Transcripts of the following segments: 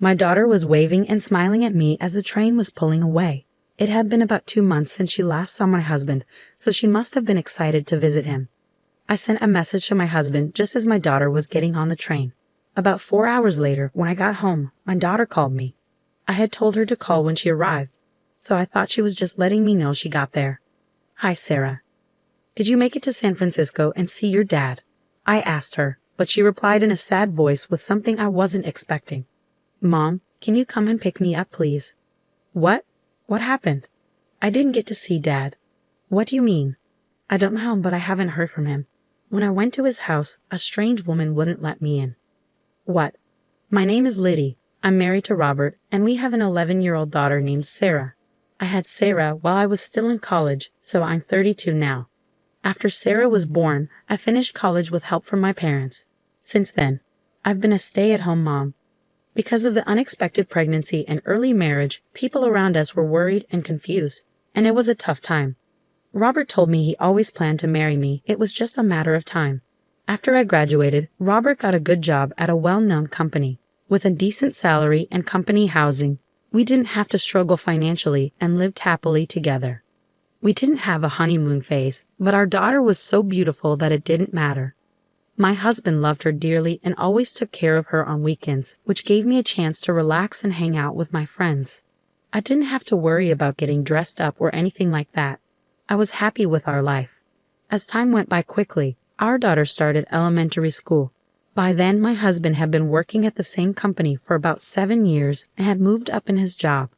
My daughter was waving and smiling at me as the train was pulling away. It had been about 2 months since she last saw my husband, so she must have been excited to visit him. I sent a message to my husband just as my daughter was getting on the train. About 4 hours later, when I got home, my daughter called me. I had told her to call when she arrived, so I thought she was just letting me know she got there. "Hi, Sarah. Did you make it to San Francisco and see your dad?" I asked her, but she replied in a sad voice with something I wasn't expecting. "Mom, can you come and pick me up, please?" "What? What happened?" "I didn't get to see Dad." "What do you mean?" "I don't know, but I haven't heard from him. When I went to his house, a strange woman wouldn't let me in." "What?" "My name is Liddy. I'm married to Robert, and we have an 11-year-old daughter named Sarah. I had Sarah while I was still in college, so I'm 32 now. After Sarah was born, I finished college with help from my parents. Since then, I've been a stay-at-home mom. Because of the unexpected pregnancy and early marriage, people around us were worried and confused, and it was a tough time. Robert told me he always planned to marry me. It was just a matter of time. After I graduated, Robert got a good job at a well-known company. With a decent salary and company housing, we didn't have to struggle financially and lived happily together. We didn't have a honeymoon phase, but our daughter was so beautiful that it didn't matter. My husband loved her dearly and always took care of her on weekends, which gave me a chance to relax and hang out with my friends. I didn't have to worry about getting dressed up or anything like that. I was happy with our life. As time went by quickly, our daughter started elementary school. By then, my husband had been working at the same company for about 7 years and had moved up in his job.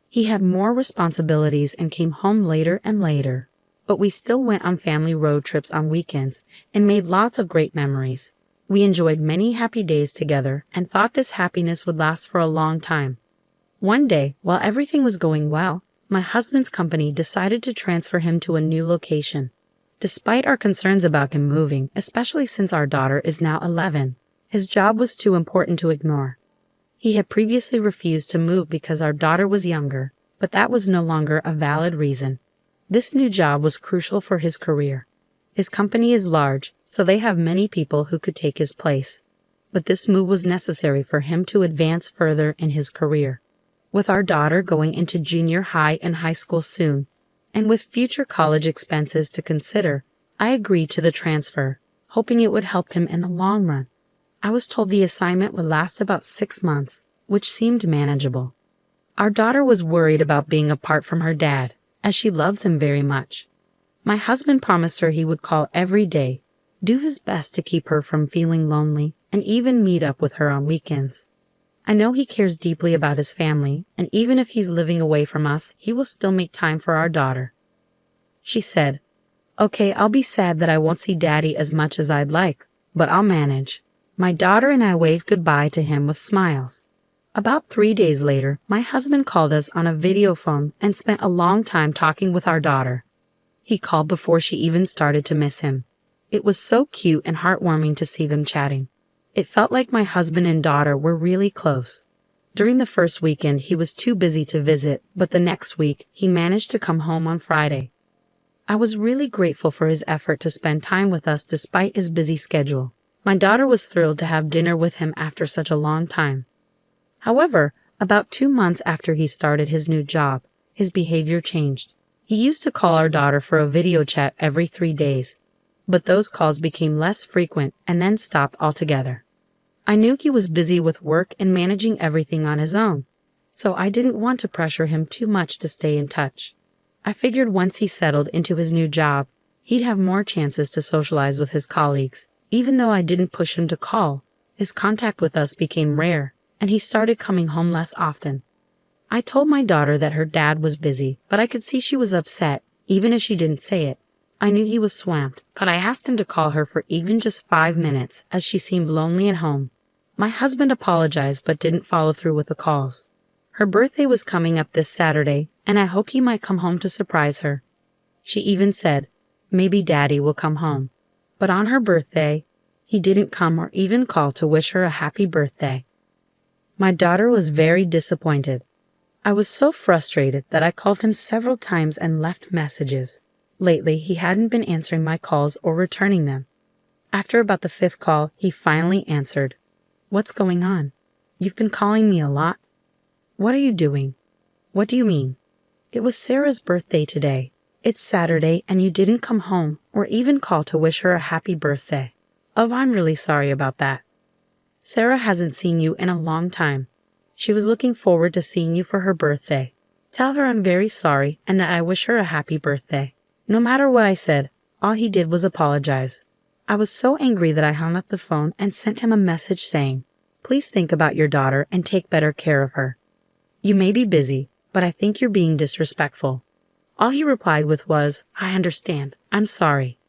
He had more responsibilities and came home later and later, but we still went on family road trips on weekends and made lots of great memories. We enjoyed many happy days together and thought this happiness would last for a long time. One day, while everything was going well, my husband's company decided to transfer him to a new location. Despite our concerns about him moving, especially since our daughter is now 11, his job was too important to ignore. He had previously refused to move because our daughter was younger, but that was no longer a valid reason. This new job was crucial for his career. His company is large, so they have many people who could take his place. But this move was necessary for him to advance further in his career. With our daughter going into junior high and high school soon, and with future college expenses to consider, I agreed to the transfer, hoping it would help him in the long run. I was told the assignment would last about 6 months, which seemed manageable. Our daughter was worried about being apart from her dad, as she loves him very much. My husband promised her he would call every day, do his best to keep her from feeling lonely, and even meet up with her on weekends. I know he cares deeply about his family, and even if he's living away from us, he will still make time for our daughter. She said, "Okay, I'll be sad that I won't see Daddy as much as I'd like, but I'll manage." My daughter and I waved goodbye to him with smiles. About 3 days later, my husband called us on a video phone and spent a long time talking with our daughter. He called before she even started to miss him. It was so cute and heartwarming to see them chatting. It felt like my husband and daughter were really close. During the first weekend, he was too busy to visit, but the next week, he managed to come home on Friday. I was really grateful for his effort to spend time with us despite his busy schedule. My daughter was thrilled to have dinner with him after such a long time. However, about 2 months after he started his new job, his behavior changed. He used to call our daughter for a video chat every 3 days, but those calls became less frequent and then stopped altogether. I knew he was busy with work and managing everything on his own, so I didn't want to pressure him too much to stay in touch. I figured once he settled into his new job, he'd have more chances to socialize with his colleagues. Even though I didn't push him to call, his contact with us became rare, and he started coming home less often. I told my daughter that her dad was busy, but I could see she was upset, even if she didn't say it. I knew he was swamped, but I asked him to call her for even just 5 minutes, as she seemed lonely at home. My husband apologized but didn't follow through with the calls. Her birthday was coming up this Saturday, and I hoped he might come home to surprise her. She even said, maybe Daddy will come home. But on her birthday, he didn't come or even call to wish her a happy birthday. My daughter was very disappointed. I was so frustrated that I called him several times and left messages. Lately, he hadn't been answering my calls or returning them. After about the 5th call, he finally answered. "What's going on?" You've been calling me a lot. What are you doing? What do you mean? It was Sarah's birthday today. It's Saturday and you didn't come home or even call to wish her a happy birthday. Oh, I'm really sorry about that. Sarah hasn't seen you in a long time. She was looking forward to seeing you for her birthday. Tell her I'm very sorry and that I wish her a happy birthday. No matter what I said, all he did was apologize. I was so angry that I hung up the phone and sent him a message saying, "Please think about your daughter and take better care of her. You may be busy, but I think you're being disrespectful." All he replied with was, "I understand. I'm sorry."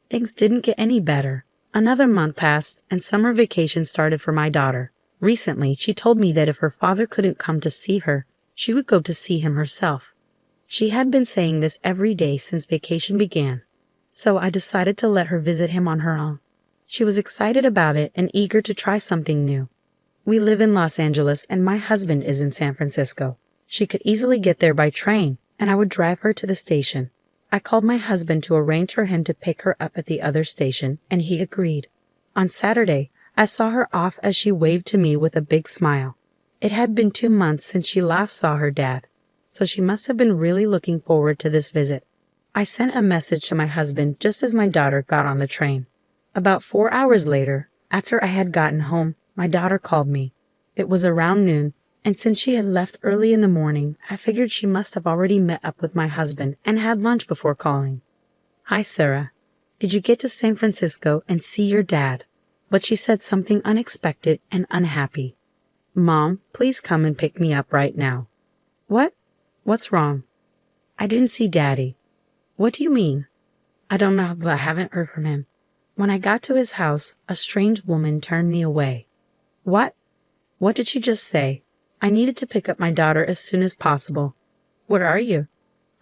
Things didn't get any better. Another month passed and summer vacation started for my daughter. Recently, she told me that if her father couldn't come to see her, she would go to see him herself. She had been saying this every day since vacation began, so I decided to let her visit him on her own. She was excited about it and eager to try something new. We live in Los Angeles and my husband is in San Francisco. She could easily get there by train, and I would drive her to the station. I called my husband to arrange for him to pick her up at the other station, and he agreed. On Saturday, I saw her off as she waved to me with a big smile. It had been 2 months since she last saw her dad, so she must have been really looking forward to this visit. I sent a message to my husband just as my daughter got on the train. About 4 hours later, after I had gotten home, my daughter called me. It was around noon, and since she had left early in the morning, I figured she must have already met up with my husband and had lunch before calling. "Hi, Sarah. Did you get to San Francisco and see your dad?" But she said something unexpected and unhappy. "Mom, please come and pick me up right now." "What? What's wrong?" "I didn't see Daddy." "What do you mean?" "I don't know, but I haven't heard from him. When I got to his house, a strange woman turned me away." "What? What did she just say?" "I needed to pick up my daughter as soon as possible." "Where are you?"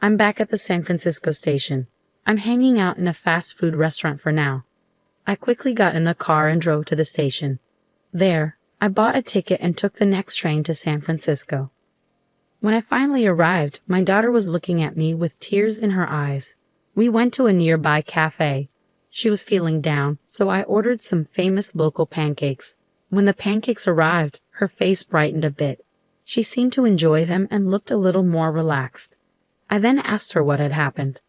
"I'm back at the San Francisco station. I'm hanging out in a fast food restaurant for now." I quickly got in the car and drove to the station. There, I bought a ticket and took the next train to San Francisco. When I finally arrived, my daughter was looking at me with tears in her eyes. We went to a nearby cafe. She was feeling down, so I ordered some famous local pancakes. When the pancakes arrived, her face brightened a bit. She seemed to enjoy them and looked a little more relaxed. I then asked her what had happened.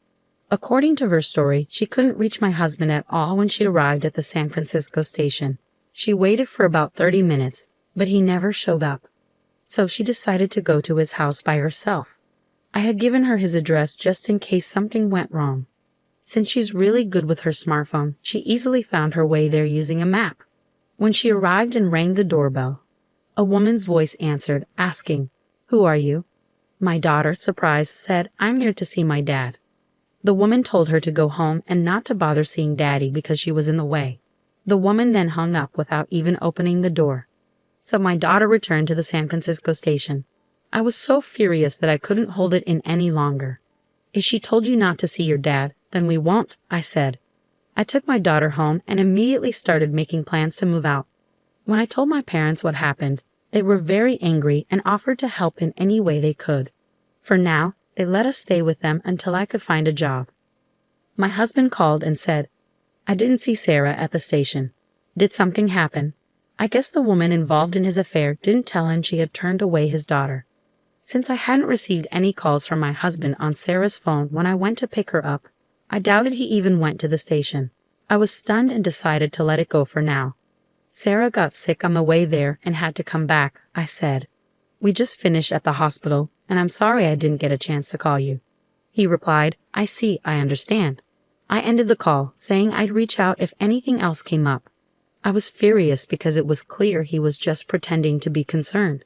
According to her story, she couldn't reach my husband at all when she arrived at the San Francisco station. She waited for about 30 minutes, but he never showed up. So she decided to go to his house by herself. I had given her his address just in case something went wrong. Since she's really good with her smartphone, she easily found her way there using a map. When she arrived and rang the doorbell, a woman's voice answered, asking, "Who are you?" My daughter, surprised, said, "I'm here to see my dad." The woman told her to go home and not to bother seeing Daddy because she was in the way. The woman then hung up without even opening the door. So my daughter returned to the San Francisco station. I was so furious that I couldn't hold it in any longer. "If she told you not to see your dad, then we won't," I said. I took my daughter home and immediately started making plans to move out. When I told my parents what happened, they were very angry and offered to help in any way they could. For now, they let us stay with them until I could find a job. My husband called and said, "I didn't see Sarah at the station. Did something happen?" I guess the woman involved in his affair didn't tell him she had turned away his daughter. Since I hadn't received any calls from my husband on Sarah's phone when I went to pick her up, I doubted he even went to the station. I was stunned and decided to let it go for now. "Sarah got sick on the way there and had to come back," I said. "We just finished at the hospital, and I'm sorry I didn't get a chance to call you." He replied, "I see, I understand." I ended the call, saying I'd reach out if anything else came up. I was furious because it was clear he was just pretending to be concerned.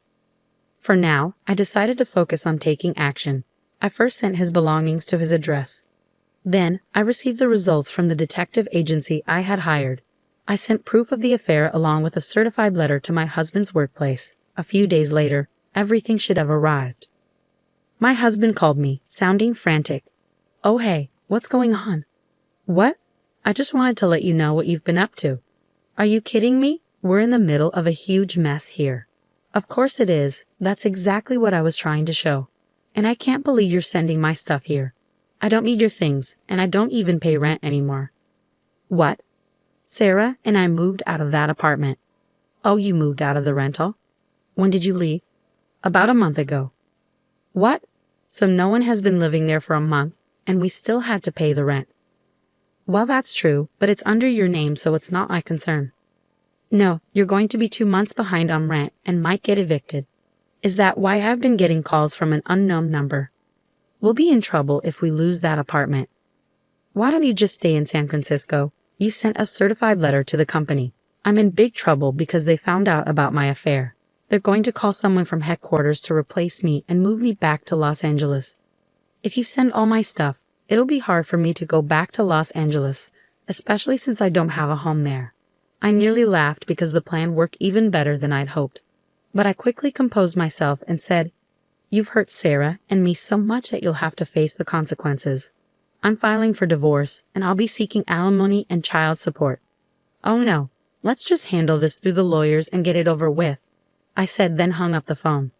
For now, I decided to focus on taking action. I first sent his belongings to his address. Then, I received the results from the detective agency I had hired. I sent proof of the affair along with a certified letter to my husband's workplace. A few days later, everything should have arrived. My husband called me, sounding frantic. "Oh hey, what's going on?" "What? I just wanted to let you know what you've been up to." "Are you kidding me? We're in the middle of a huge mess here." "Of course it is. That's exactly what I was trying to show. And I can't believe you're sending my stuff here. I don't need your things, and I don't even pay rent anymore." "What?" "Sarah and I moved out of that apartment." "Oh, you moved out of the rental?" When did you leave? About a month ago. What? So no one has been living there for a month, and we still had to pay the rent. Well, that's true, but it's under your name, so it's not my concern. No, you're going to be 2 months behind on rent and might get evicted. Is that why I've been getting calls from an unknown number? We'll be in trouble if we lose that apartment. Why don't you just stay in San Francisco? You sent a certified letter to the company. I'm in big trouble because they found out about my affair. They're going to call someone from headquarters to replace me and move me back to Los Angeles. If you send all my stuff, it'll be hard for me to go back to Los Angeles, especially since I don't have a home there. I nearly laughed because the plan worked even better than I'd hoped. But I quickly composed myself and said, "You've hurt Sarah and me so much that you'll have to face the consequences. I'm filing for divorce, and I'll be seeking alimony and child support." "Oh no, let's just handle this through the lawyers and get it over with," I said, then hung up the phone.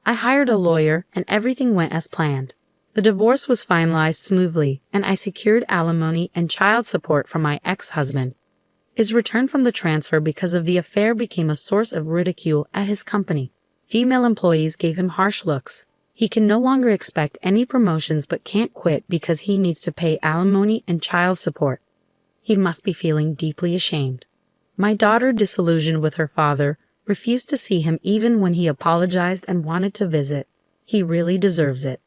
I hired a lawyer and everything went as planned. The divorce was finalized smoothly, and I secured alimony and child support from my ex-husband. His return from the transfer because of the affair became a source of ridicule at his company. Female employees gave him harsh looks. He can no longer expect any promotions but can't quit because he needs to pay alimony and child support. He must be feeling deeply ashamed. My daughter, disillusioned with her father, refused to see him even when he apologized and wanted to visit. He really deserves it.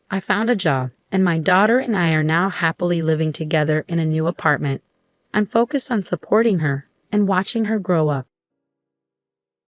I found a job, and my daughter and I are now happily living together in a new apartment. I'm focused on supporting her and watching her grow up.